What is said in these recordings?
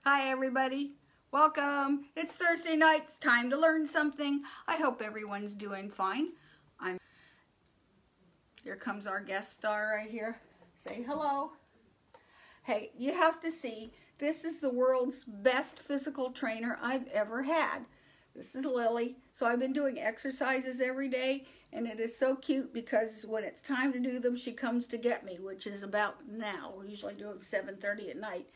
Hi everybody, welcome. It's Thursday night, it's time to learn something. I hope everyone's doing fine. Here comes our guest star right here. Say hello. Hey, you have to see, this is the world's best physical trainer I've ever had. This is Lilly. So I've been doing exercises every day, and it is so cute because when it's time to do them, she comes to get me, which is about now. We usually do them 7:30 at night.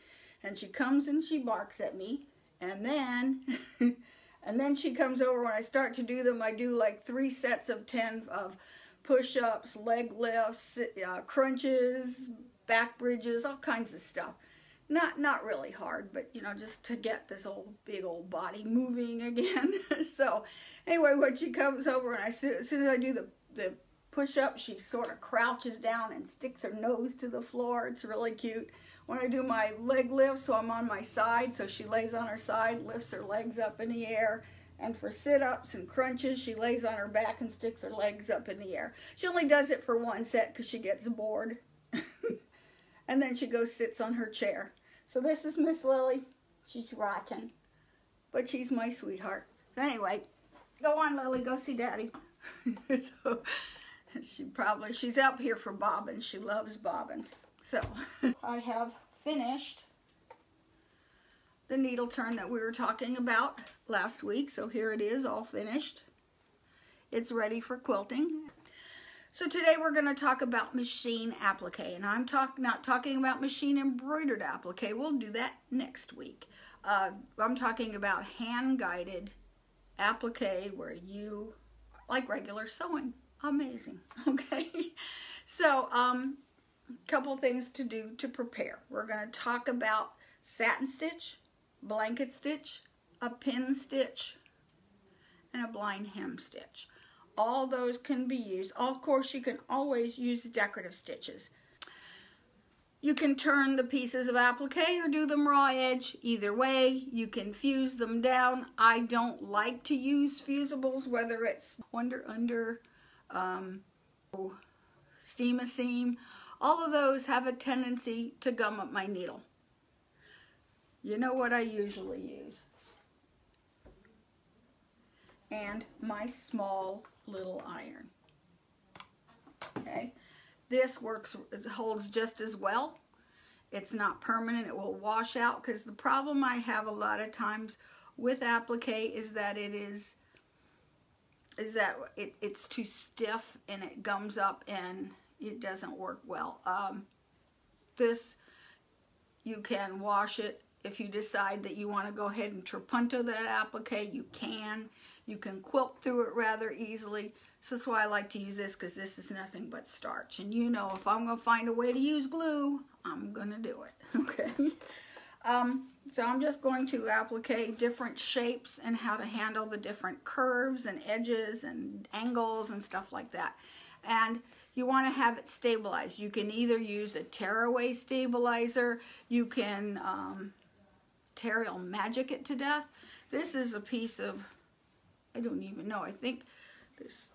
And she comes and she barks at me, and then she comes over. When I start to do them, I do like 3 sets of 10 of push-ups, leg lifts, crunches, back bridges, all kinds of stuff. Not really hard, but you know, just to get this big old body moving again. So anyway, when she comes over, and as soon as I do the push-up, she sort of crouches down and sticks her nose to the floor. It's really cute. When I do my leg lift, so I'm on my side, so she lays on her side, lifts her legs up in the air. And for sit-ups and crunches, she lays on her back and sticks her legs up in the air. She only does it for 1 set because she gets bored. And then she goes sits on her chair. So this is Miss Lilly. She's rotten, but she's my sweetheart. So anyway, go on, Lilly, go see Daddy. So she's up here for bobbins. She loves bobbins. So I have finished the needle turn that we were talking about last week. So here it is, all finished. It's ready for quilting. So today we're going to talk about machine applique, and I'm not talking about machine embroidered applique. We'll do that next week. I'm talking about hand-guided applique where you, like regular sewing. Amazing. Okay. So couple things to do to prepare. We're going to talk about satin stitch, blanket stitch, a pin stitch, and a blind hem stitch. All those can be used. Of course, you can always use decorative stitches. You can turn the pieces of applique or do them raw edge. Either way, you can fuse them down. I don't like to use fusibles, whether it's under steam a seam. All of those have a tendency to gum up my needle. You know what I usually use. And my small little iron. Okay, this holds just as well. It's not permanent, it will wash out, because the problem I have a lot of times with applique is that it's too stiff and it gums up and it doesn't work well. This, you can wash it. If you decide that you want to go ahead and trapunto that applique, you can. You can quilt through it rather easily. So that's why I like to use this, because this is nothing but starch. And you know, if I'm going to find a way to use glue, I'm going to do it. Okay. So I'm just going to applique different shapes and how to handle the different curves and edges and angles and stuff like that. And you want to have it stabilized. You can either use a tearaway stabilizer. You can Terry'll magic it to death. This is a piece of, I don't even know, I think this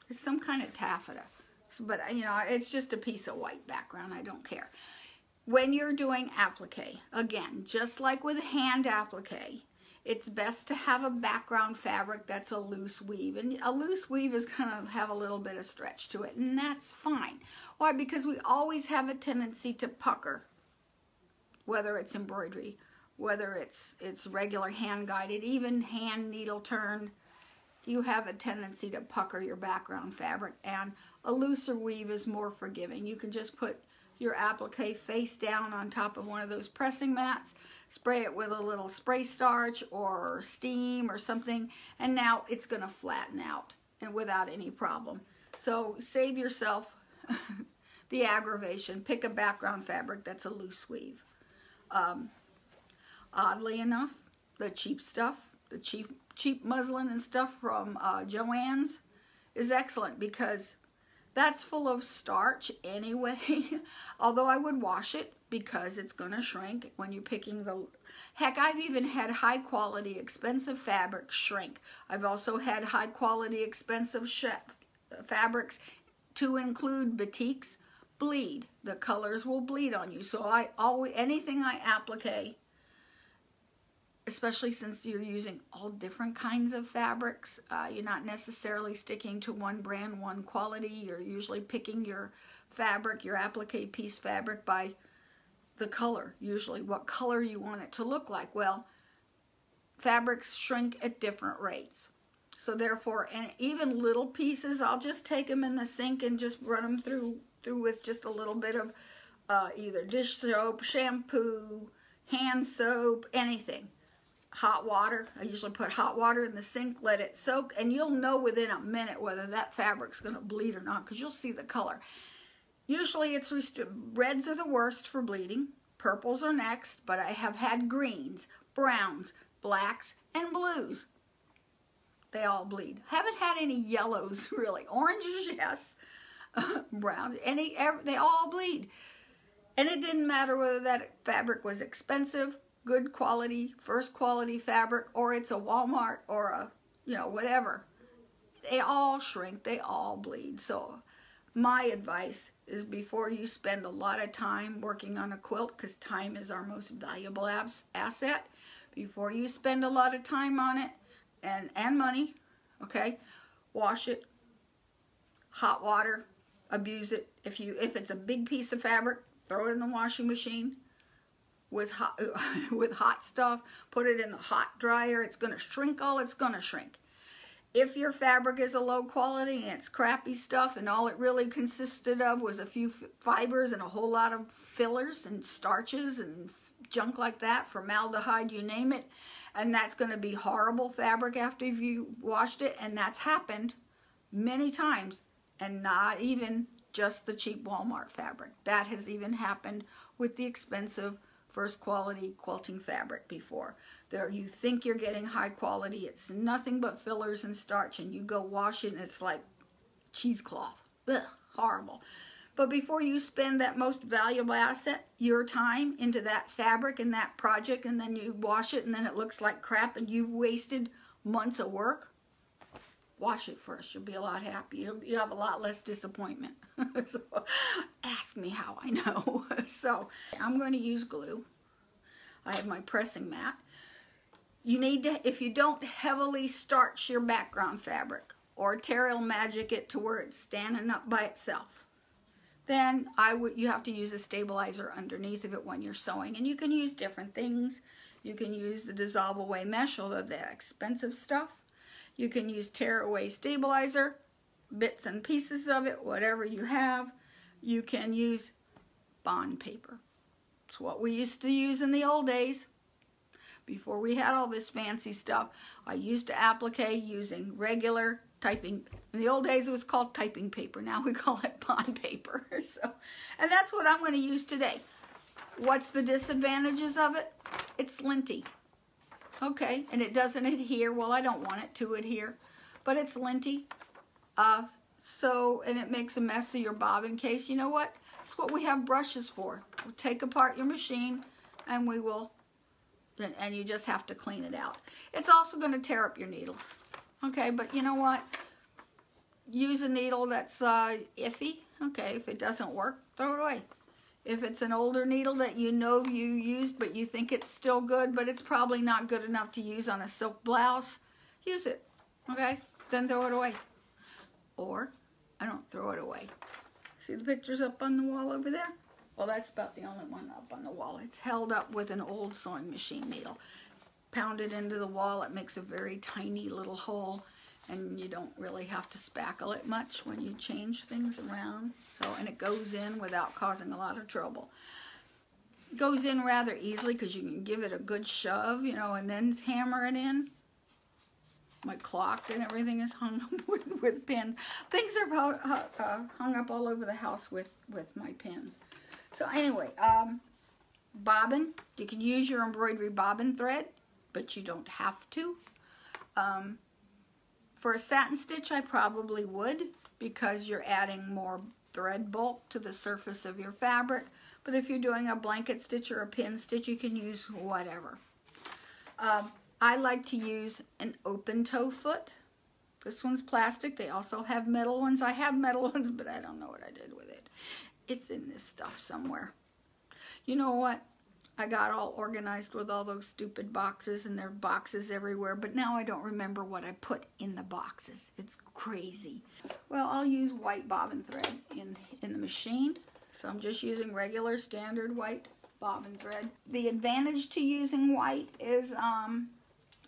is some kind of taffeta. But you know, it's just a piece of white background. I don't care. When you're doing applique, again, just like with hand applique, it's best to have a background fabric that's a loose weave. And a loose weave is going to have a little bit of stretch to it, and that's fine. Why? Because we always have a tendency to pucker, whether it's embroidery, whether it's regular hand-guided, even hand needle turn. You have a tendency to pucker your background fabric, and a looser weave is more forgiving. You can just put your applique face down on top of one of those pressing mats, spray it with a little spray starch or steam or something, and now it's going to flatten out and without any problem. So save yourself the aggravation. Pick a background fabric that's a loose weave. Oddly enough, the cheap stuff, the cheap muslin and stuff from Joann's is excellent, because that's full of starch anyway. Although I would wash it, because it's going to shrink when you're picking the... Heck, I've even had high quality expensive fabric shrink. I've also had high quality expensive fabrics, to include batiks, bleed. The colors will bleed on you. So anything I applique especially since you're using all different kinds of fabrics. You're not necessarily sticking to one brand, one quality. You're usually picking your fabric, your applique piece fabric, by the color, usually what color you want it to look like. Well, fabrics shrink at different rates. So therefore, and even little pieces, I'll just take them in the sink and just run them through with just a little bit of either dish soap, shampoo, hand soap, anything. Hot water. I usually put hot water in the sink, let it soak, and you'll know within a minute whether that fabric's going to bleed or not, because you'll see the color. Usually it's reds are the worst for bleeding. Purples are next, but I have had greens, browns, blacks, and blues. They all bleed. Haven't had any yellows, really. Oranges, yes. Browns, they all bleed. And it didn't matter whether that fabric was expensive, good quality, first quality fabric, or it's a Walmart or a, whatever. They all shrink, they all bleed. So my advice is, before you spend a lot of time working on a quilt, because time is our most valuable asset, before you spend a lot of time on it and money, okay, wash it, hot water, abuse it. If it's a big piece of fabric, throw it in the washing machine with hot stuff, put it in the hot dryer. It's going to shrink all it's going to shrink. If your fabric is a low quality and it's crappy stuff and all it really consisted of was a few fibers and a whole lot of fillers and starches and junk like that, formaldehyde, you name it, and that's going to be horrible fabric after you washed it. And that's happened many times, and not even just the cheap Walmart fabric. That has even happened with the expensive first quality quilting fabric before. There, you think you're getting high quality, it's nothing but fillers and starch, and you go wash it and it's like cheesecloth. Ugh, horrible. But before you spend that most valuable asset, your time, into that fabric and that project, and then you wash it and then it looks like crap and you've wasted months of work, wash it first. You'll be a lot happier. You have a lot less disappointment. So ask me how I know. So I'm going to use glue. I have my pressing mat. You need to, if you don't heavily starch your background fabric or Terrell Magic it to where it's standing up by itself, then you have to use a stabilizer underneath of it when you're sewing. And you can use different things. You can use the dissolve away mesh, although the expensive stuff. You can use tear away stabilizer, bits and pieces of it, whatever you have. You can use bond paper. It's what we used to use in the old days. Before we had all this fancy stuff, I used to applique using regular typing. In the old days it was called typing paper. Now we call it bond paper. And that's what I'm going to use today. What's the disadvantages of it? It's linty. Okay, and it doesn't adhere. Well, I don't want it to adhere, but it's linty. And it makes a mess of your bobbin case. You know what? That's what we have brushes for. We'll take apart your machine and we will, and you just have to clean it out. It's also going to tear up your needles. Okay, but you know what? Use a needle that's iffy. Okay, if it doesn't work, throw it away. If it's an older needle that you know you used but you think it's still good, but it's probably not good enough to use on a silk blouse, use it. Okay, then throw it away. Or I don't throw it away. See the pictures up on the wall over there? Well, that's about the only one up on the wall. It's held up with an old sewing machine needle. Pound it into the wall. It makes a very tiny little hole, and you don't really have to spackle it much when you change things around. And it goes in without causing a lot of trouble. It goes in rather easily because you can give it a good shove, and then hammer it in. My clock and everything is hung up with pins. Things are hung up all over the house with my pins. So anyway, bobbin. You can use your embroidery bobbin thread, but you don't have to. For a satin stitch, I probably would, because you're adding more thread bulk to the surface of your fabric. But if you're doing a blanket stitch or a pin stitch, you can use whatever. I like to use an open toe foot. This one's plastic. They also have metal ones. I have metal ones, but I don't know what I did with it. It's in this stuff somewhere. You know what? I got all organized with all those stupid boxes, and there are boxes everywhere, but now I don't remember what I put in the boxes. It's crazy. Well, I'll use white bobbin thread in the machine. So I'm just using regular standard white bobbin thread. The advantage to using white is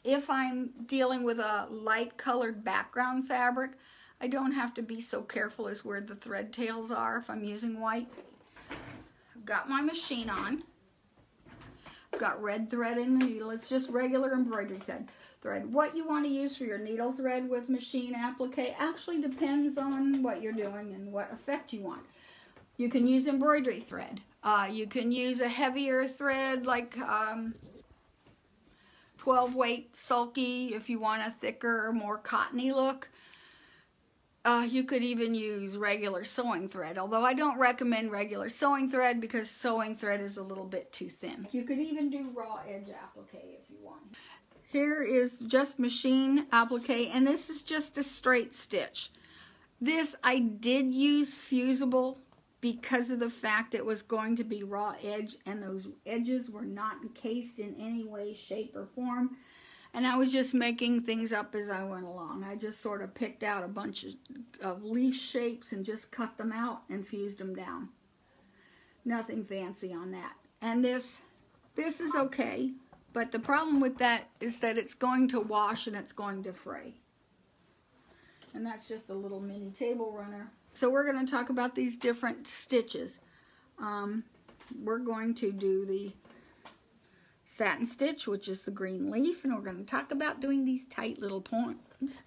if I'm dealing with a light colored background fabric, I don't have to be so careful as where the thread tails are if I'm using white. I've got my machine on. I've got red thread in the needle. It's just regular embroidery thread. What you want to use for your needle thread with machine applique actually depends on what you're doing and what effect you want. You can use embroidery thread. You can use a heavier thread like 12 weight sulky if you want a thicker, more cottony look. You could even use regular sewing thread, although I don't recommend regular sewing thread because sewing thread is a little bit too thin. You could even do raw edge applique if you want. Here is just machine applique, and this is just a straight stitch. This I did use fusible because of the fact it was going to be raw edge, and those edges were not encased in any way, shape, or form. And I was just making things up as I went along. I just sort of picked out a bunch of leaf shapes and just cut them out and fused them down. Nothing fancy on that. And this is okay, but the problem with that is that it's going to wash and it's going to fray. And that's just a little mini table runner. So we're going to talk about these different stitches. We're going to do the satin stitch, which is the green leaf, and we're going to talk about doing these tight little points.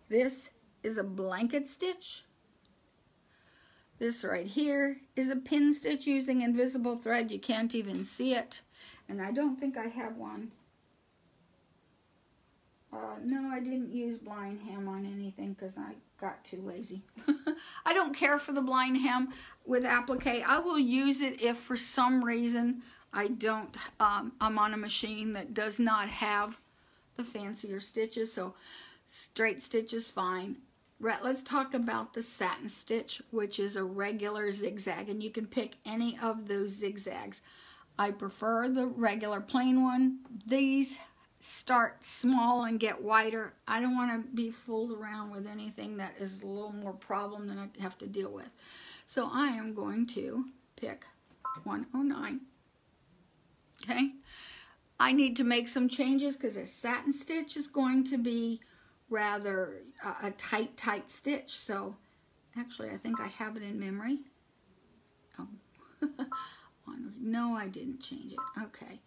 This is a blanket stitch. This right here is a pin stitch using invisible thread. You can't even see it, and I don't think I have one. No, I didn't use blind hem on anything because I got too lazy. I don't care for the blind hem with applique. I will use it if for some reason I'm on a machine that does not have the fancier stitches, so straight stitch is fine. Let's talk about the satin stitch, which is a regular zigzag, and you can pick any of those zigzags. I prefer the regular plain one. These start small and get wider. I don't want to be fooled around with anything that is a little more problem than I have to deal with. So I am going to pick 109. Okay, I need to make some changes because a satin stitch is going to be rather a tight stitch. So actually I think I have it in memory. Oh, no, I didn't change it. Okay,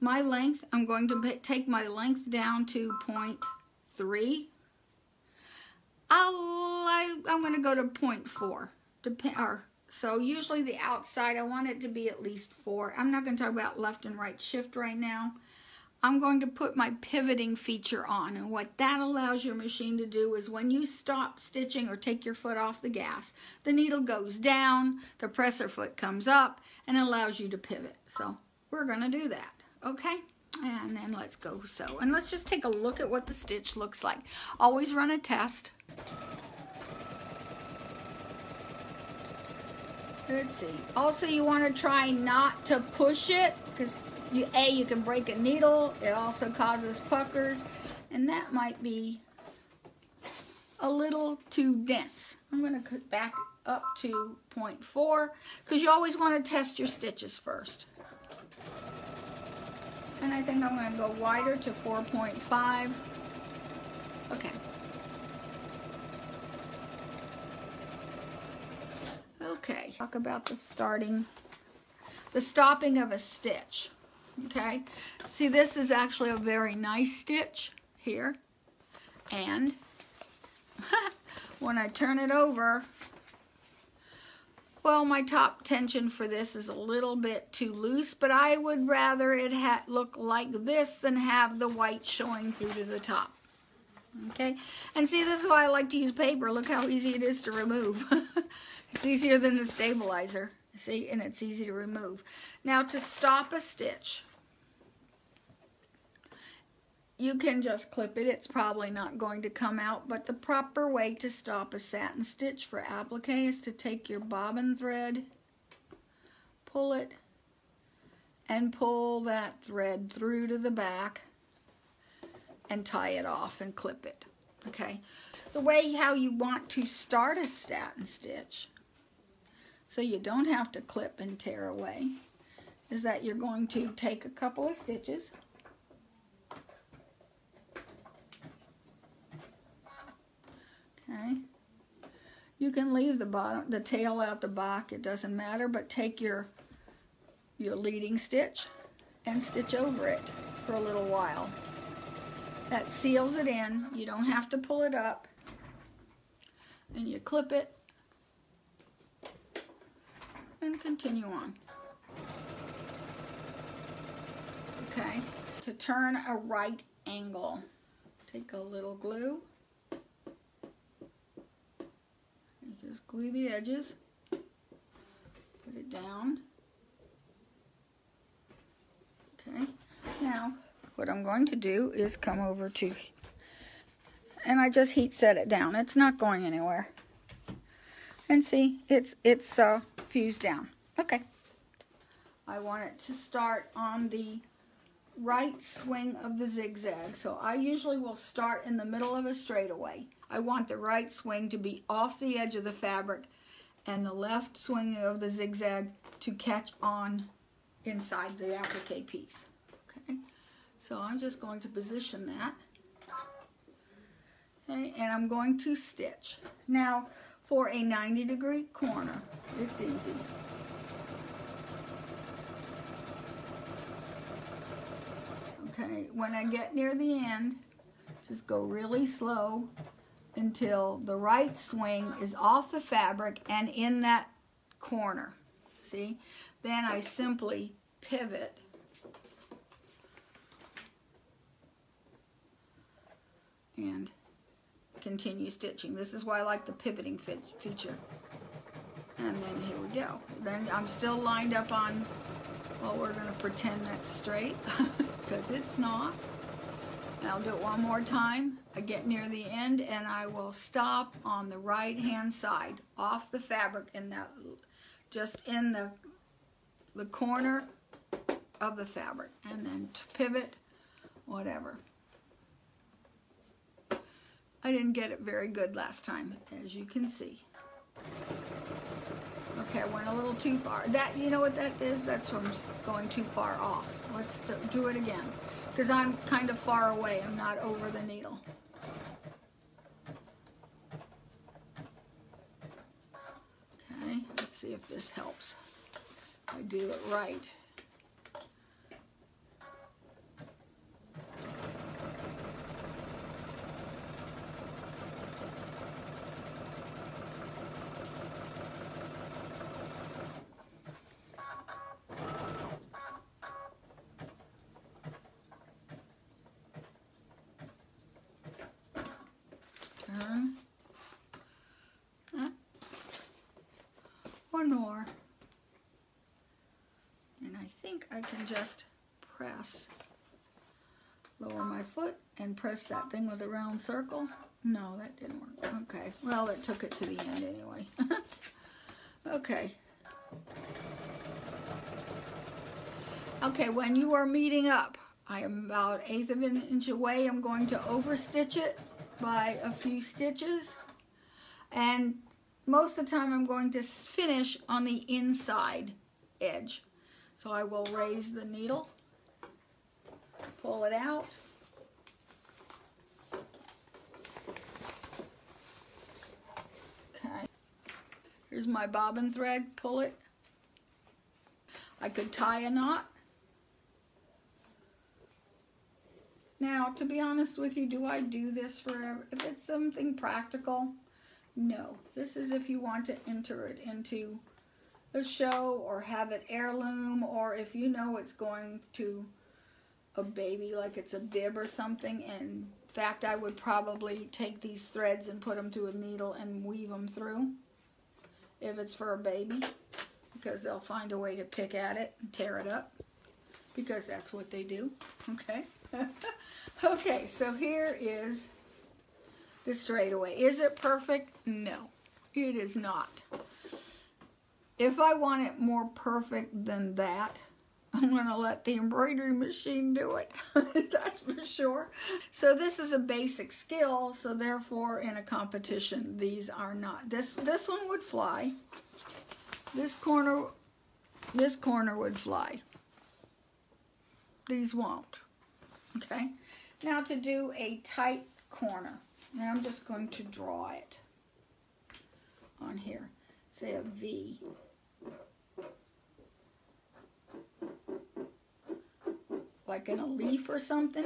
my length, I'm going to take my length down to 0.3. I'm going to go to 0.4. So usually the outside, I want it to be at least 4. I'm not going to talk about left and right shift right now. I'm going to put my pivoting feature on, and what that allows your machine to do is when you stop stitching or take your foot off the gas, the needle goes down, the presser foot comes up, and allows you to pivot. So we're going to do that, okay? And then let's go sew. And let's just take a look at what the stitch looks like. Always run a test. Let's see. Also, you want to try not to push it because you can break a needle. It also causes puckers, and that might be a little too dense. I'm going to cut back up to 0.4 because you always want to test your stitches first. And I think I'm going to go wider to 4.5. Okay. Okay, talk about the stopping of a stitch. Okay, see, this is actually a very nice stitch here, and when I turn it over, well, my top tension for this is a little bit too loose, but I would rather it look like this than have the white showing through to the top. Okay, and see, this is why I like to use paper. Look how easy it is to remove. It's easier than the stabilizer, see, and it's easy to remove. Now, to stop a stitch, you can just clip it. It's probably not going to come out, but the proper way to stop a satin stitch for applique is to take your bobbin thread, pull it, and pull that thread through to the back and tie it off and clip it. Okay, the way how you want to start a satin stitch, so you don't have to clip and tear away, is that you're going to take a couple of stitches, okay, you can leave the tail out the back, it doesn't matter, but take your leading stitch and stitch over it for a little while. That seals it in. You don't have to pull it up. And you clip it and continue on. Okay, to turn a right angle, take a little glue. You just glue the edges, put it down. Okay, now what I'm going to do is come over to, and I just heat set it down. It's not going anywhere. And see, it's fused down. Okay. I want it to start on the right swing of the zigzag. So I usually will start in the middle of a straightaway. I want the right swing to be off the edge of the fabric and the left swing of the zigzag to catch on inside the applique piece. Okay. So I'm just going to position that, okay, and I'm going to stitch. Now, for a 90-degree corner, it's easy. Okay, when I get near the end, just go really slow until the right swing is off the fabric and in that corner. See? Then I simply pivot and continue stitching. This is why I like the pivoting feature. And then here we go. Then I'm still lined up on, well, we're going to pretend that's straight because it's not. And I'll do it one more time. I get near the end and I will stop on the right hand side off the fabric in that, just in the corner of the fabric, and then pivot, whatever. I didn't get it very good last time, as you can see. Okay, I went a little too far. That, you know what that is? That's from going too far off. Let's do it again, because I'm kind of far away. I'm not over the needle. Okay, let's see if this helps. I do it right. Turn. One more. And I think I can just press, lower my foot and press that thing with a round circle. No, that didn't work. Okay, well, it took it to the end anyway. Okay. Okay, when you are meeting up, I am about 1/8 of an inch away. I'm going to overstitch it by a few stitches. And most of the time I'm going to finish on the inside edge. So I will raise the needle, pull it out, okay, here's my bobbin thread, pull it. I could tie a knot. Now, to be honest with you, do I do this forever? If it's something practical, no. This is if you want to enter it into a show or have it heirloom, or if you know it's going to a baby, like it's a bib or something. In fact, I would probably take these threads and put them through a needle and weave them through if it's for a baby, because they'll find a way to pick at it and tear it up, because that's what they do. Okay. Okay, so here is the straightaway. Is it perfect? No, it is not. If I want it more perfect than that, I'm going to let the embroidery machine do it. That's for sure. So this is a basic skill, so therefore in a competition these are not. This one would fly. This corner would fly. These won't. Okay? Now to do a tight corner, and I'm just going to draw it on here. Say a V. Like in a leaf or something.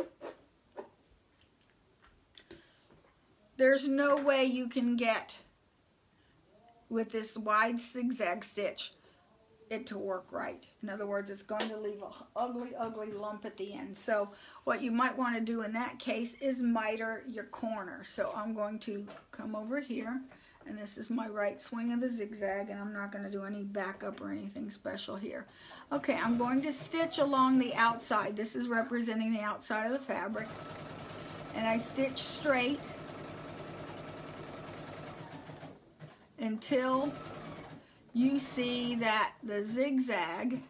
There's no way you can get, with this wide zigzag stitch, it to work right. In other words, it's going to leave an ugly, ugly lump at the end. So what you might want to do in that case is miter your corner. So I'm going to come over here, and this is my right swing of the zigzag, and I'm not going to do any backup or anything special here. Okay, I'm going to stitch along the outside. This is representing the outside of the fabric. And I stitch straight until you see that the zigzag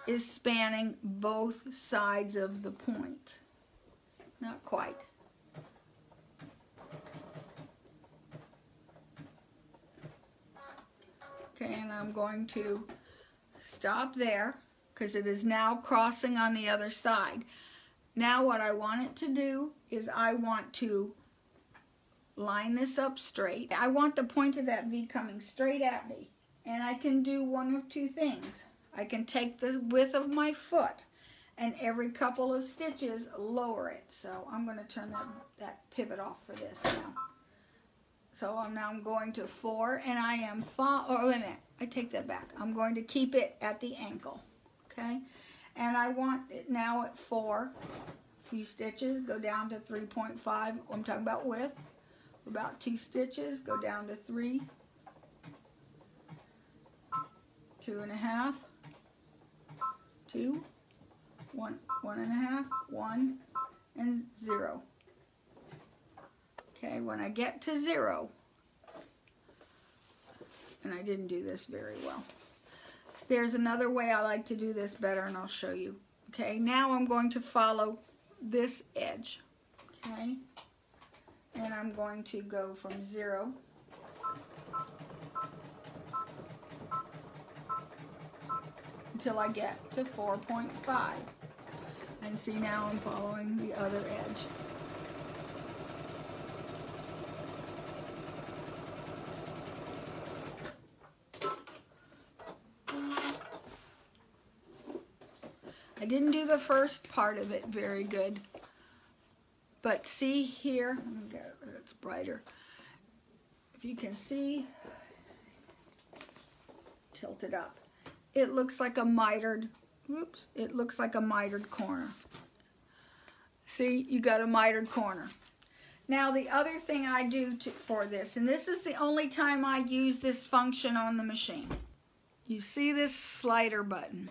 is spanning both sides of the point. Not quite. Okay, and I'm going to stop there because it is now crossing on the other side. Now what I want it to do is I want to line this up straight. I want the point of that V coming straight at me. And I can do one of two things. I can take the width of my foot and every couple of stitches lower it. So I'm going to turn that pivot off for this now. So I'm going to 4, and I am oh wait a minute, I take that back. I'm going to keep it at the ankle, okay? And I want it now at 4, a few stitches, go down to 3.5. I'm talking about width. About 2 stitches, go down to 3, 2.5, 2, 1, 1.5, 1, and 0. Okay, when I get to 0, and I didn't do this very well. There's another way I like to do this better, and I'll show you. Okay, now I'm going to follow this edge. Okay, and I'm going to go from 0 until I get to 4.5. And see, now I'm following the other edge. I didn't do the first part of it very good, but see here, it's brighter. If you can see, tilt it up. It looks like a mitered, whoops, it looks like a mitered corner. See, you got a mitered corner. Now the other thing I do for this, and this is the only time I use this function on the machine. You see this slider button.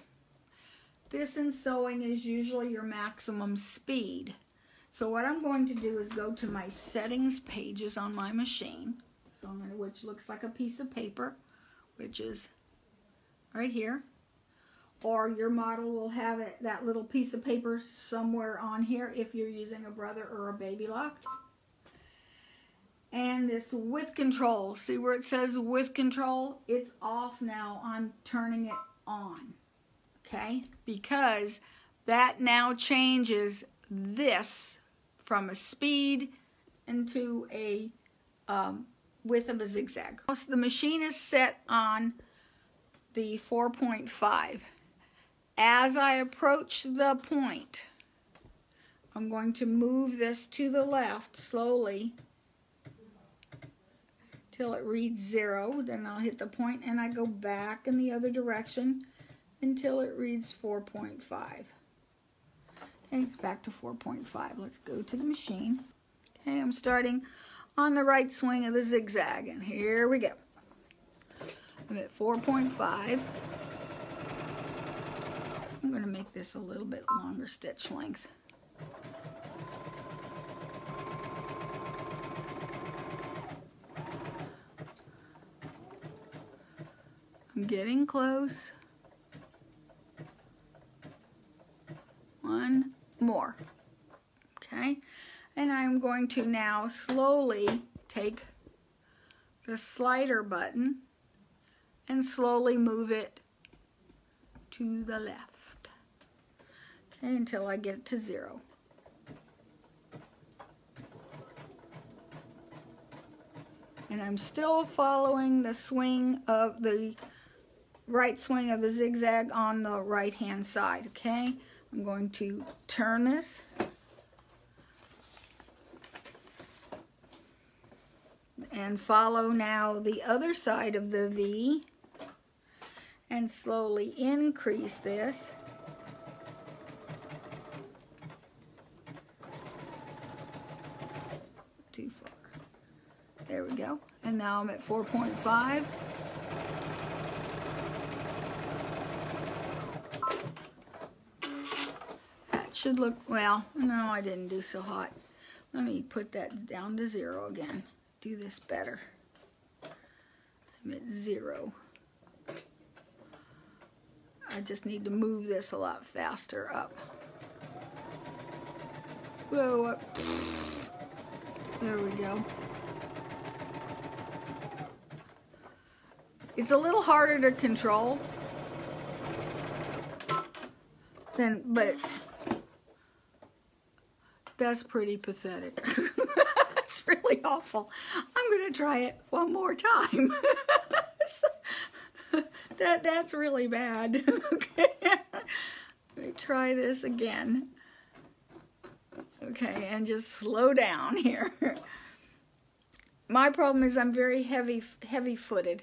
This in sewing is usually your maximum speed. So what I'm going to do is go to my settings pages on my machine, so which looks like a piece of paper, which is right here. Or your model will have that little piece of paper somewhere on here if you're using a brother or a baby lock. And this width control, see where it says width control? It's off now. I'm turning it on. Okay, because that now changes this from a speed into a width of a zigzag. So the machine is set on the 4.5. As I approach the point, I'm going to move this to the left slowly till it reads 0. Then I'll hit the point and I go back in the other direction until it reads 4.5. Okay, back to 4.5. Let's go to the machine. Okay, I'm starting on the right swing of the zigzag, and here we go. I'm at 4.5. I'm going to make this a little bit longer stitch length. I'm getting close. more. Okay, and I'm going to now slowly take the slider button and slowly move it to the left, okay, until I get to 0. And I'm still following the swing of the right swing of the zigzag on the right hand side, okay? I'm going to turn this and follow now the other side of the V and slowly increase this. Too far. There we go. And now I'm at 4.5. That should look, well, no, I didn't do so hot. Let me put that down to 0 again. Do this better. I'm at 0. I just need to move this a lot faster up. Whoa, up. There we go. It's a little harder to control than, but that's pretty pathetic. It's really awful. I'm going to try it one more time. That's really bad. Okay. Let me try this again. Okay, and just slow down here. My problem is I'm very heavy-footed,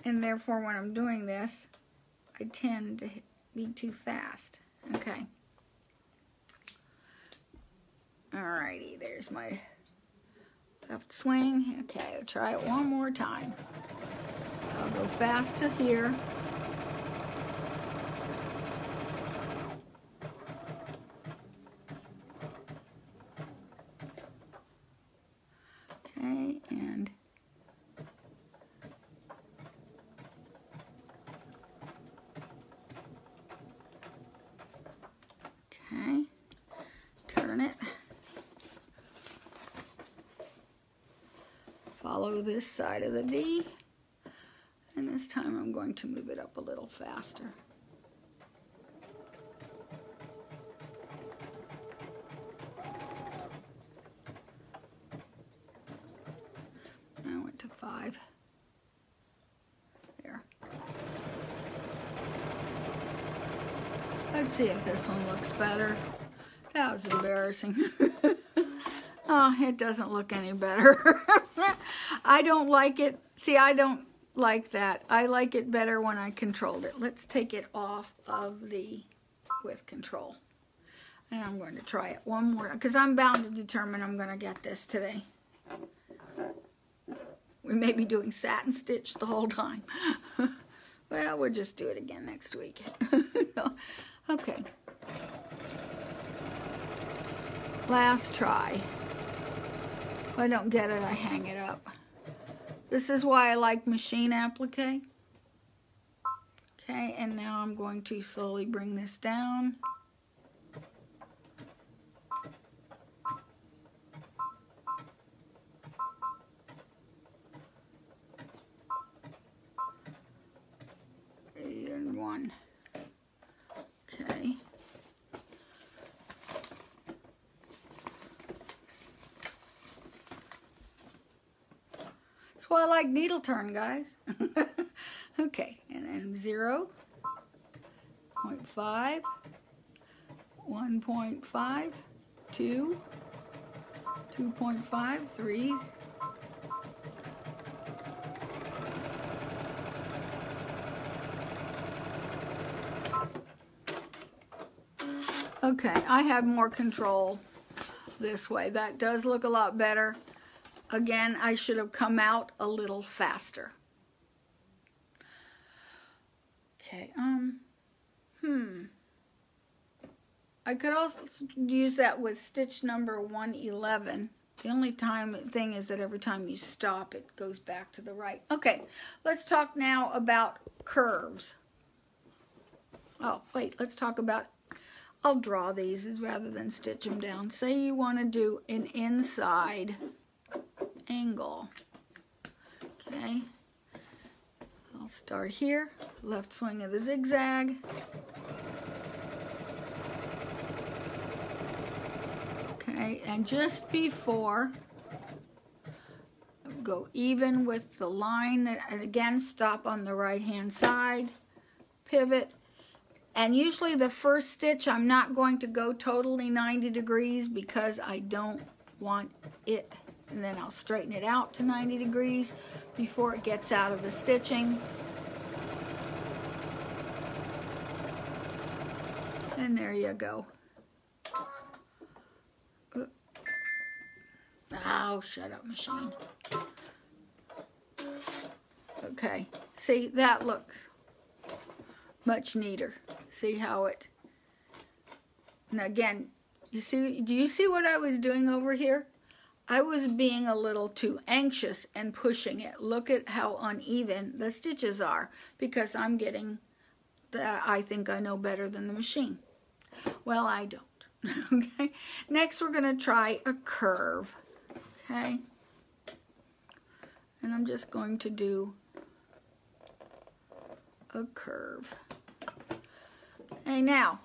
and therefore when I'm doing this, I tend to be too fast. Okay. Alrighty, there's my left swing. Okay, I'll try it one more time. I'll go fast to here. Okay, and okay, turn it. Follow this side of the V, and this time I'm going to move it up a little faster. I went to 5. There. Let's see if this one looks better. That was embarrassing. Oh, it doesn't look any better. I don't like it. See, I don't like that. I like it better when I controlled it. Let's take it off of the with control. And I'm going to try it one more, because I'm bound to determine I'm going to get this today. We may be doing satin stitch the whole time. Well, we'll just do it again next week. Okay. Last try. If I don't get it, I hang it up. This is why I like machine applique. Okay, and now I'm going to slowly bring this down. And 1. Okay. That's why I like needle turn, guys. Okay, and then 0, 0.5, 1.5, 2, 2.5, 3, okay, I have more control this way. That does look a lot better. Again, I should have come out a little faster. Okay, I could also use that with stitch number 111. The only thing is that every time you stop, it goes back to the right. Okay, let's talk now about curves. Oh, wait, let's talk about I'll draw these rather than stitch them down. Say you want to do an inside angle. Okay. I'll start here, left swing of the zigzag. Okay, and just before, go even with the line that, and again, stop on the right hand side, pivot, and usually the first stitch I'm not going to go totally 90 degrees because I don't want it, and then I'll straighten it out to 90 degrees before it gets out of the stitching. And there you go. Oh, shut up, machine. Okay, see, that looks much neater. See how it, and again, you see, do you see what I was doing over here? I was being a little too anxious and pushing it. Look at how uneven the stitches are because I'm getting that I think I know better than the machine. Well, I don't. Okay, next we're going to try a curve. Okay, and I'm just going to do a curve. Okay, now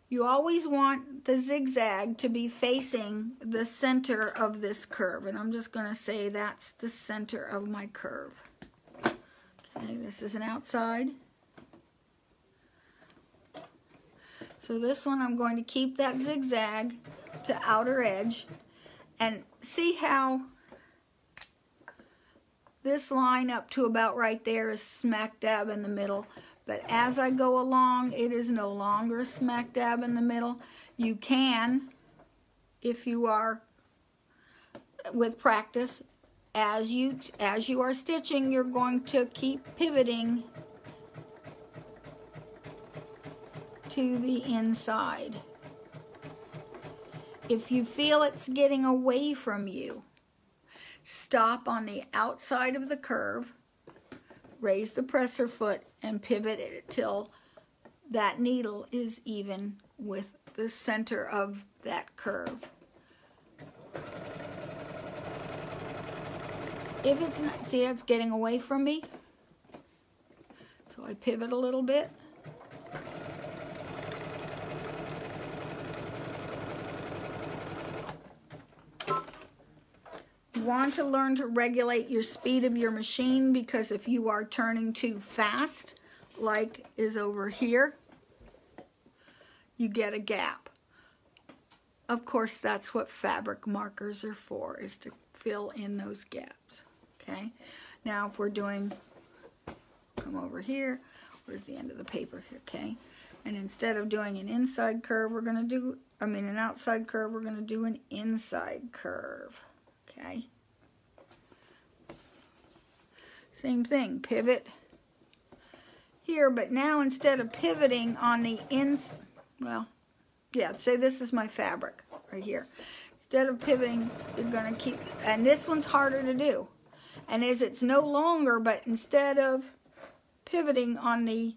you always want the zigzag to be facing the center of this curve, and I'm just going to say that's the center of my curve. Okay, this is an outside. So this one I'm going to keep that zigzag to outer edge, and see how this line up to about right there is smack dab in the middle, but as I go along it is no longer smack dab in the middle. You can, if you are with practice, as you are stitching, you're going to keep pivoting to the inside. If you feel it's getting away from you, stop on the outside of the curve, raise the presser foot, and pivot it till that needle is even with the center of that curve. If it's not, see, it's getting away from me, so I pivot a little bit. You want to learn to regulate your speed of your machine, because if you are turning too fast, like is over here, you get a gap. Of course, that's what fabric markers are for, is to fill in those gaps. Okay, now if we're doing, come over here, where's the end of the paper here, okay? And instead of doing an inside curve, we're going to do, an outside curve, we're going to do an inside curve. Okay. Same thing, pivot here, but now instead of pivoting on the say this is my fabric right here. Instead of pivoting, you're going to keep, and this one's harder to do. And as it's no longer, but instead of pivoting on the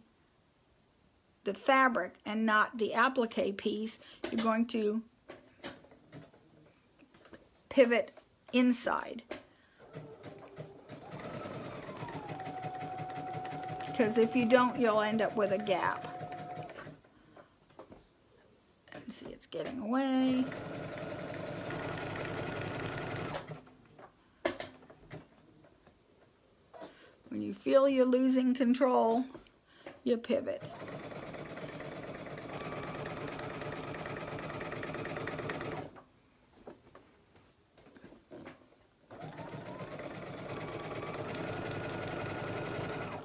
fabric and not the applique piece, you're going to pivot inside, because if you don't, you'll end up with a gap. And see, it's getting away. When you feel you're losing control, you pivot.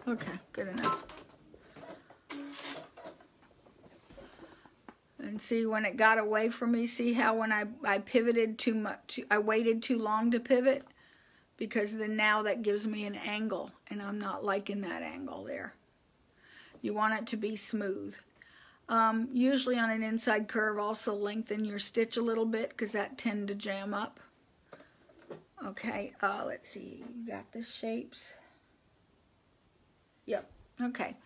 Okay, good enough. And see, when it got away from me, see how when I pivoted too much, I waited too long to pivot? Because then now that gives me an angle, and I'm not liking that angle there. You want it to be smooth. Usually on an inside curve, also lengthen your stitch a little bit, because that tend to jam up. Okay, let's see, you got the shapes. Yep, okay.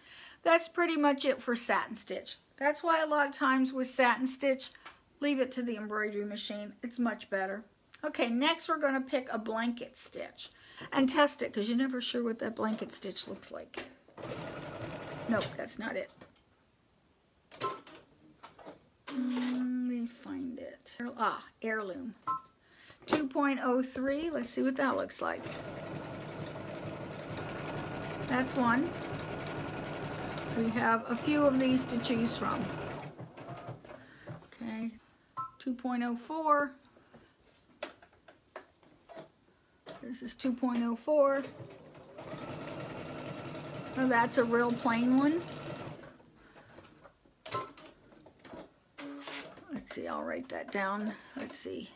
That's pretty much it for satin stitch. That's why a lot of times with satin stitch, leave it to the embroidery machine. It's much better. Okay, next we're going to pick a blanket stitch and test it, because you're never sure what that blanket stitch looks like. Nope, that's not it. Let me find it. Ah, heirloom. 2.03. Let's see what that looks like. That's one. We have a few of these to choose from. Okay, 2.04. This is 2.04. Oh, that's a real plain one. Let's see, I'll write that down. Let's see.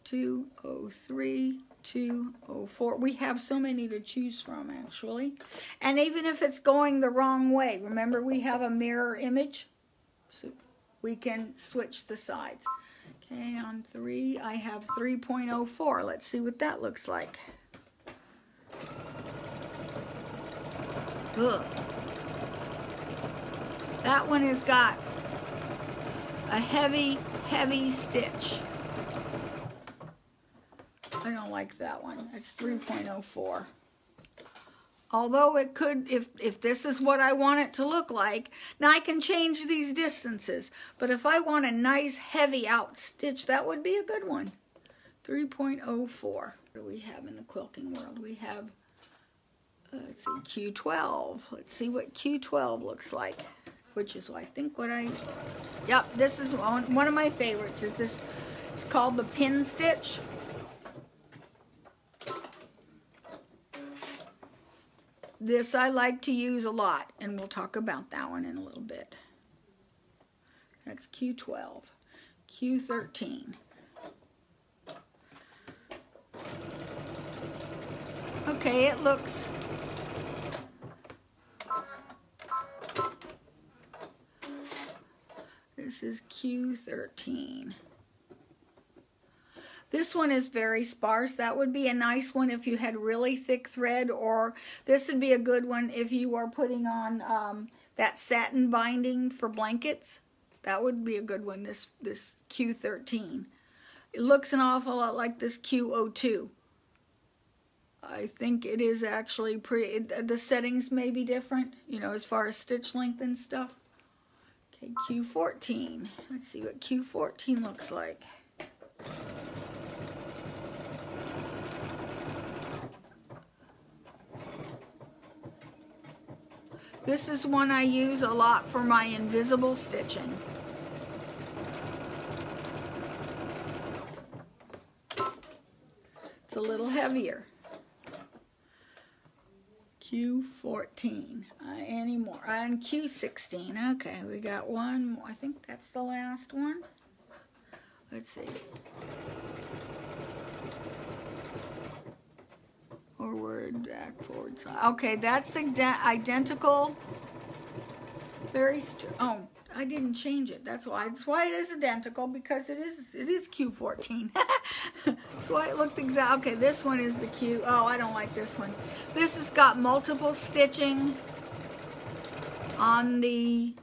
203, 204. We have so many to choose from, actually. And even if it's going the wrong way, remember we have a mirror image, so we can switch the sides. Okay, on 3, I have 3.04. Let's see what that looks like. Ugh. That one has got a heavy, heavy stitch. I don't like that one. It's 3.04. Although it could, if this is what I want it to look like, now I can change these distances. But if I want a nice heavy out stitch, that would be a good one. 3.04. What do we have in the quilting world? We have, let's see, Q12. Let's see what Q12 looks like, which is, I think, what I, yep, this is one of my favorites, is this. It's called the pin stitch. This I like to use a lot, and we'll talk about that one in a little bit. That's Q12. Q13. Okay, it looks... This is Q13. This one is very sparse. That would be a nice one if you had really thick thread, or this would be a good one if you are putting on that satin binding for blankets. That would be a good one, this Q13. It looks an awful lot like this Q02. I think it is actually pretty, the settings may be different, you know, as far as stitch length and stuff. Okay, Q14. Let's see what Q14 looks like. This is one I use a lot for my invisible stitching. It's a little heavier. Q14. Any more? And Q16. Okay, we got one more. I think that's the last one. Let's see. Forward, back, forward, side. Okay, that's identical. Very oh, I didn't change it. That's why it is identical, because it is Q14. That's why it looked exact. Okay, this one is the Q. Oh, I don't like this one. This has got multiple stitching on the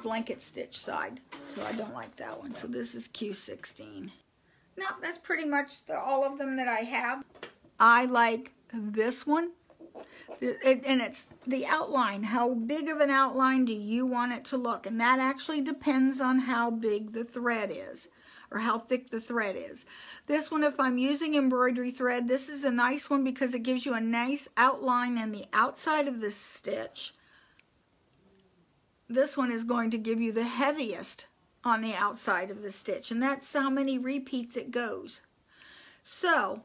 blanket stitch side, so I don't like that one. So this is Q16. No, that's pretty much all of them that I have. I like this one, and it's the outline. How big of an outline do you want it to look? And that actually depends on how big the thread is, or how thick the thread is. This one, if I'm using embroidery thread, this is a nice one because it gives you a nice outline in the outside of this stitch. This one is going to give you the heaviest on the outside of the stitch, and that's how many repeats it goes. So,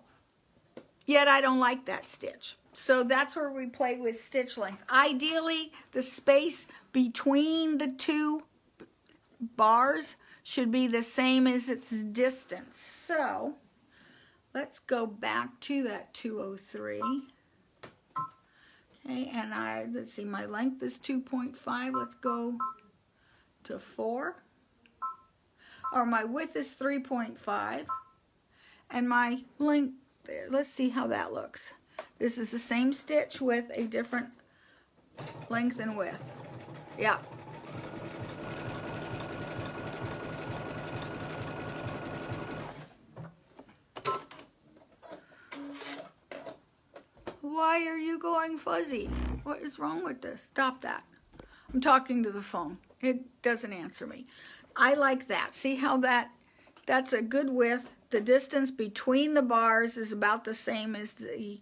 yet I don't like that stitch. So that's where we play with stitch length. Ideally, the space between the two bars should be the same as its distance. So let's go back to that 203. Okay, and let's see, my length is 2.5. Let's go to 4. Or my width is 3.5. And my length, let's see how that looks. This is the same stitch with a different length and width. Yeah. Why are you going fuzzy? What is wrong with this? Stop that. I'm talking to the phone. It doesn't answer me. I like that. See how that's a good width. The distance between the bars is about the same as the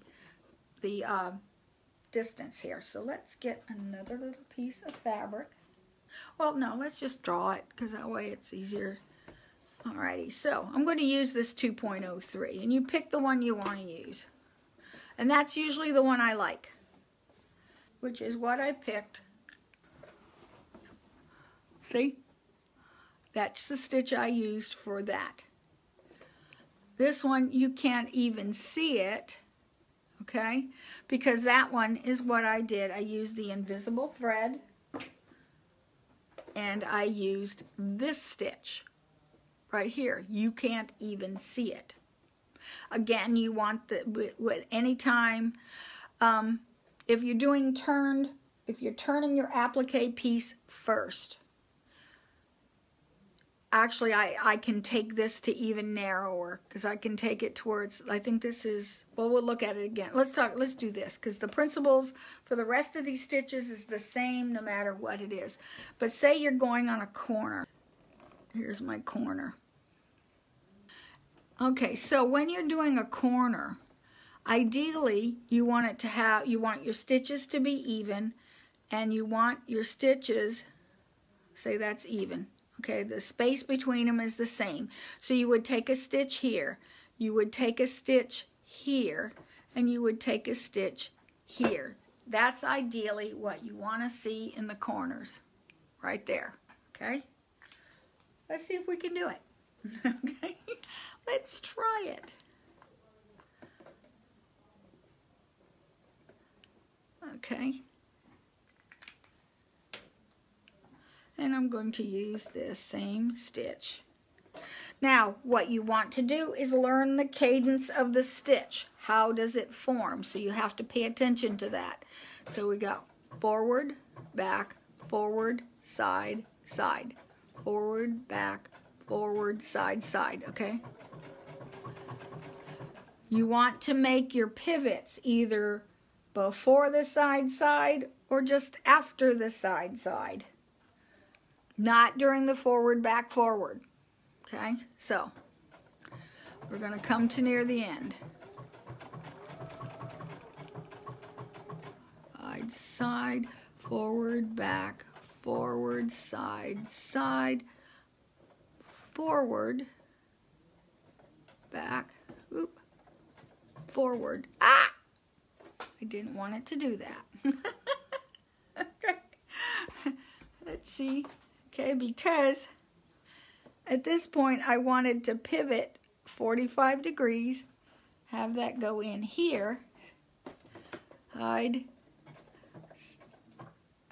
distance here. So let's get another little piece of fabric. Well, no, let's just draw it because that way it's easier. Alrighty, so I'm going to use this 2.03, and you pick the one you want to use. And that's usually the one I like, which is what I picked. See? That's the stitch I used for that. This one, you can't even see it, okay? Because that one is what I did. I used the invisible thread, and I used this stitch right here. You can't even see it. Again, you want the anytime if you're doing turned, if you're turning your applique piece first. Actually, I can take this to even narrower because I can take it towards, I think this is, well, we'll look at it again. Let's do this because the principles for the rest of these stitches is the same no matter what it is. But say you're going on a corner. Here's my corner. Okay, so when you're doing a corner, ideally you want it to have, you want your stitches to be even, and you want your stitches, say that's even, okay, the space between them is the same. So you would take a stitch here, you would take a stitch here, and you would take a stitch here. That's ideally what you want to see in the corners, right there, okay? Let's see if we can do it. Okay, let's try it. Okay, and I'm going to use this same stitch. Now, what you want to do is learn the cadence of the stitch. How does it form? So you have to pay attention to that. So we go forward, back, forward, side, side, forward, back, forward, side, side, okay? You want to make your pivots either before the side, side, or just after the side, side. Not during the forward, back, forward, okay? So, we're going to come to near the end. Side, side, forward, back, forward, side, side, forward, back, oop, forward. Ah! I didn't want it to do that. Okay. Let's see. Okay, because at this point I wanted to pivot 45 degrees, have that go in here, hide,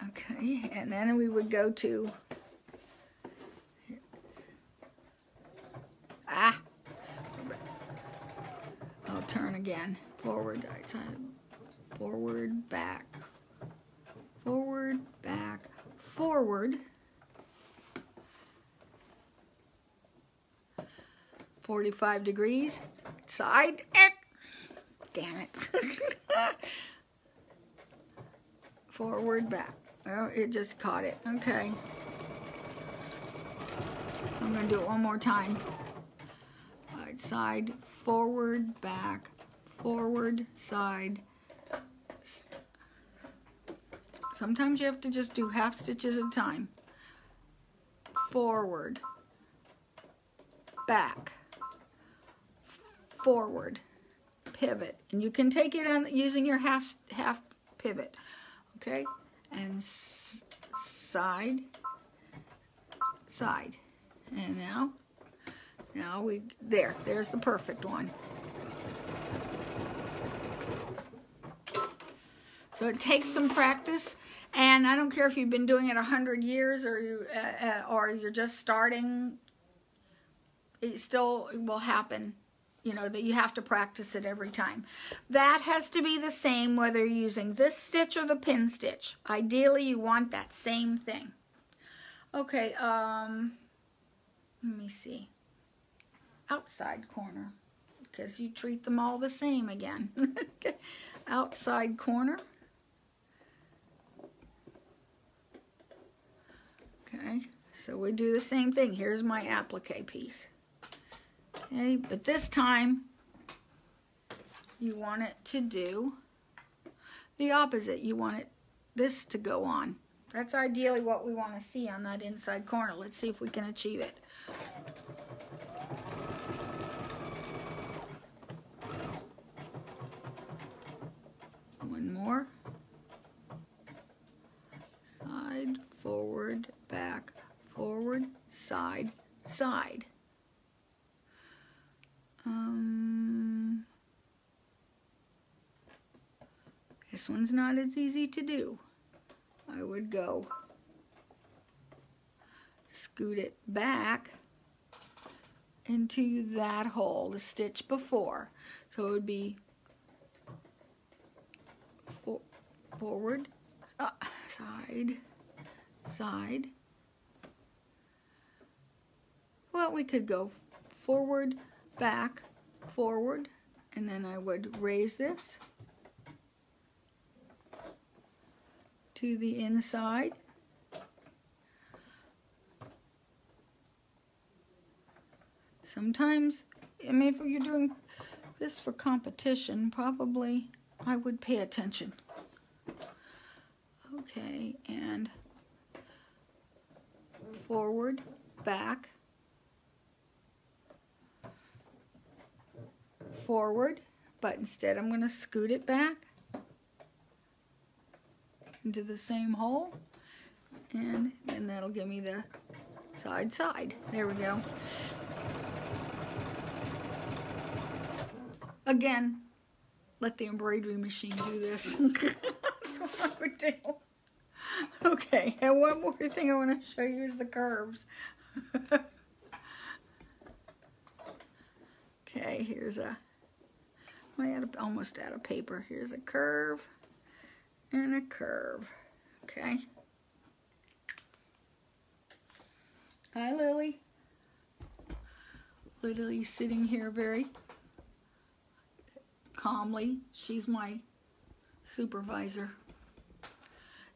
okay, and then we would go to I'll turn again. Forward, right side, forward, back, forward, back, forward, 45 degrees, side, damn it, forward, back. Oh, it just caught it. Okay. I'm going to do it one more time. Right side, forward, back, forward, side. Sometimes you have to just do half stitches at a time. Forward, back, forward, pivot. And you can take it on using your half pivot. Okay? And side, side. And now there's the perfect one. So it takes some practice, and I don't care if you've been doing it 100 years or you're just starting, it still will happen you know, that you have to practice it every time. That has to be the same whether you're using this stitch or the pin stitch. Ideally, you want that same thing. Okay, let me see. Outside corner, because you treat them all the same again. Okay. Outside corner. Okay, so we do the same thing. Here's my applique piece. Okay, but this time you want it to do the opposite. You want this to go on. That's ideally what we want to see on that inside corner. Let's see if we can achieve it. One more. Side, forward, back, forward, side, side. This one's not as easy to do. I would go scoot it back into that hole, the stitch before. So it would be forward, side, side. Well, we could go forward, back, forward, and then I would raise this to the inside. Sometimes, I mean, if you're doing this for competition, probably I would pay attention. Okay, and forward, back, forward, but instead I'm going to scoot it back into the same hole, and then that'll give me the side side. There we go. Again, let the embroidery machine do this. That's what I would do. Okay, and one more thing I want to show you is the curves. Okay, here's a, almost out of paper. Here's a curve and a curve. Okay. Hi, Lily. Lily's sitting here very calmly. She's my supervisor.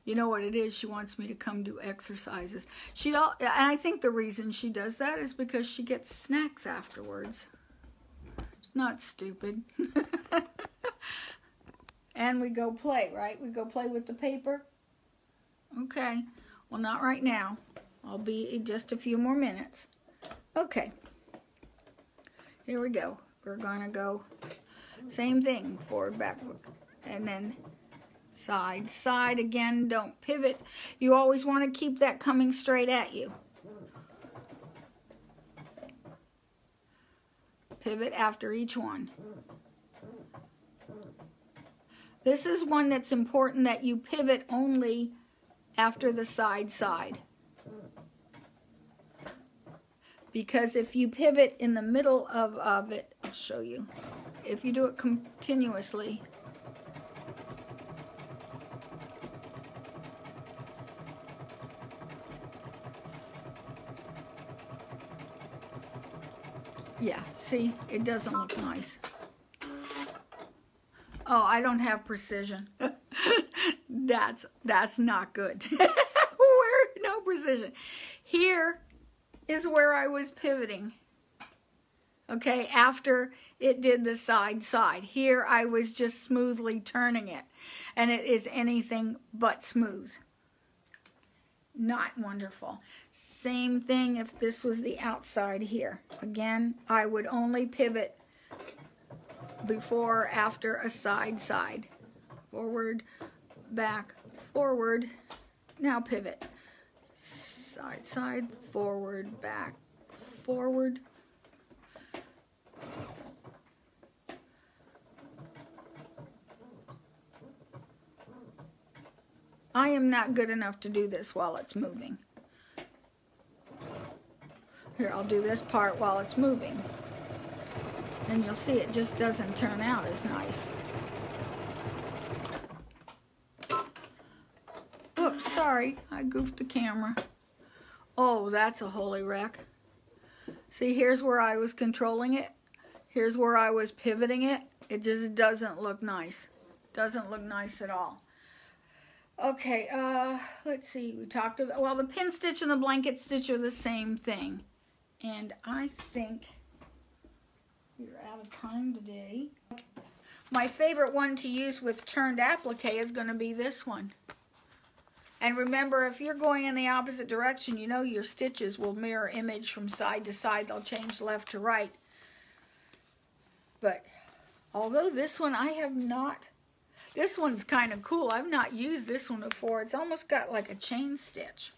You know what it is? She wants me to come do exercises. And I think the reason she does that is because she gets snacks afterwards. It's not stupid. And we go play, right? We go play with the paper. Okay. Well, not right now. I'll be in just a few more minutes. Okay. Here we go. We're going to go same thing, forward, backward, and then side, side again. Don't pivot. You always want to keep that coming straight at you. Pivot after each one. This is one that's important that you pivot only after the side, side. Because if you pivot in the middle of it, I'll show you. If you do it continuously, yeah, see, it doesn't look nice. Oh, I don't have precision. That's not good. No precision. Here is where I was pivoting. Okay, after it did the side, side. Here I was just smoothly turning it. And it is anything but smooth. Not wonderful. Same thing if this was the outside here. Again, I would only pivot before or after a side, side. Forward, back, forward. Now pivot. Side, side, forward, back, forward. I am not good enough to do this while it's moving. Here, I'll do this part while it's moving. And you'll see it just doesn't turn out as nice. Oops, sorry, I goofed the camera. Oh, that's a holy wreck. See, here's where I was controlling it. Here's where I was pivoting it. It just doesn't look nice. Doesn't look nice at all. Okay, let's see. We talked about, well, the pin stitch and the blanket stitch are the same thing. And I think we're out of time today. My favorite one to use with turned applique is going to be this one. And remember, if you're going in the opposite direction, you know your stitches will mirror image from side to side. They'll change left to right. But although this one I have not, this one's kind of cool. I've not used this one before. It's almost got like a chain stitch.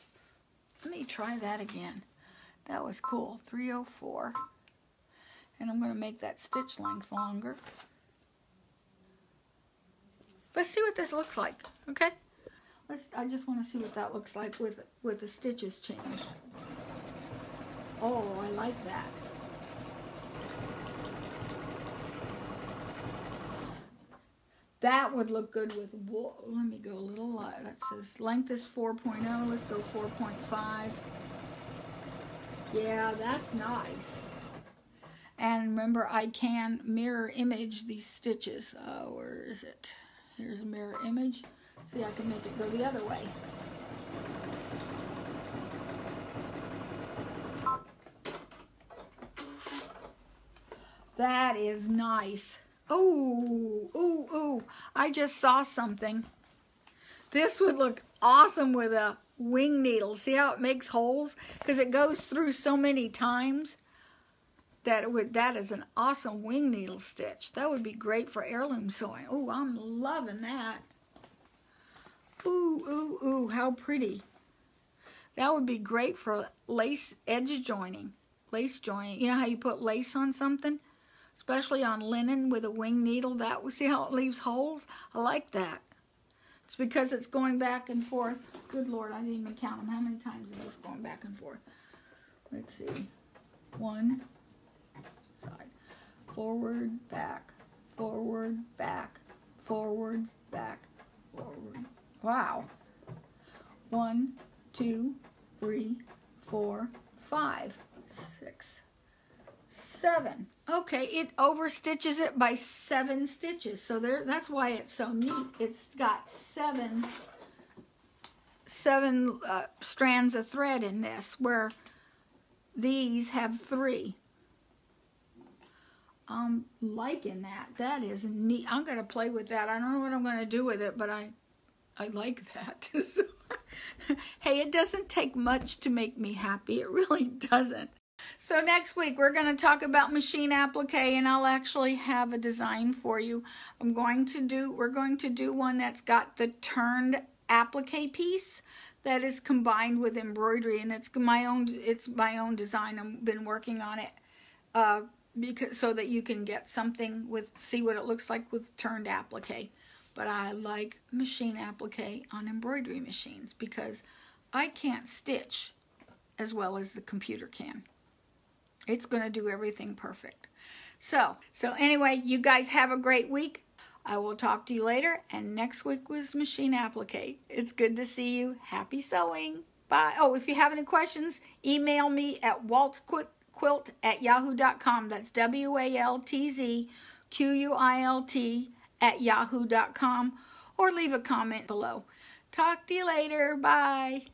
Let me try that again. That was cool. 304. And I'm going to make that stitch length longer. Let's see what this looks like, okay? I just want to see what that looks like with the stitches changed. Oh, I like that. That would look good with wool. Let me go a little light. That says length is 4.0. Let's go 4.5. Yeah, that's nice. And remember, I can mirror image these stitches. Where is it? Here's a mirror image. See, I can make it go the other way. That is nice. Oh, ooh, ooh. I just saw something. This would look awesome with a wing needle. See how it makes holes? Because it goes through so many times that that is an awesome wing needle stitch. That would be great for heirloom sewing. Oh, I'm loving that. Ooh, ooh, ooh, how pretty. That would be great for lace edge joining. Lace joining. You know how you put lace on something? Especially on linen with a wing needle. See how it leaves holes? I like that. It's because it's going back and forth. Good Lord, I didn't even count them. How many times is this going back and forth? Let's see. One side. Forward, back. Forward, back. Forwards, back. Forward. Wow. 1, 2, 3, 4, 5, 6, 7. Okay, it overstitches it by 7 stitches. So that's why it's so neat. It's got 7 strands of thread in this, where these have 3. I'm liking that. That is neat. I'm going to play with that. I don't know what I'm going to do with it, but I like that. So, hey, it doesn't take much to make me happy. It really doesn't. So next week we're going to talk about machine applique, and I'll actually have a design for you. We're going to do one that's got the turned applique piece that is combined with embroidery, and it's my own design. I've been working on it so that you can get something see what it looks like with turned applique. But I like machine applique on embroidery machines because I can't stitch as well as the computer can. It's going to do everything perfect. So anyway, you guys have a great week. I will talk to you later. And next week was machine applique. It's good to see you. Happy sewing. Bye. Oh, if you have any questions, email me at waltzquilt@yahoo.com. That's WALTZQUILT@yahoo.com. Or leave a comment below. Talk to you later. Bye.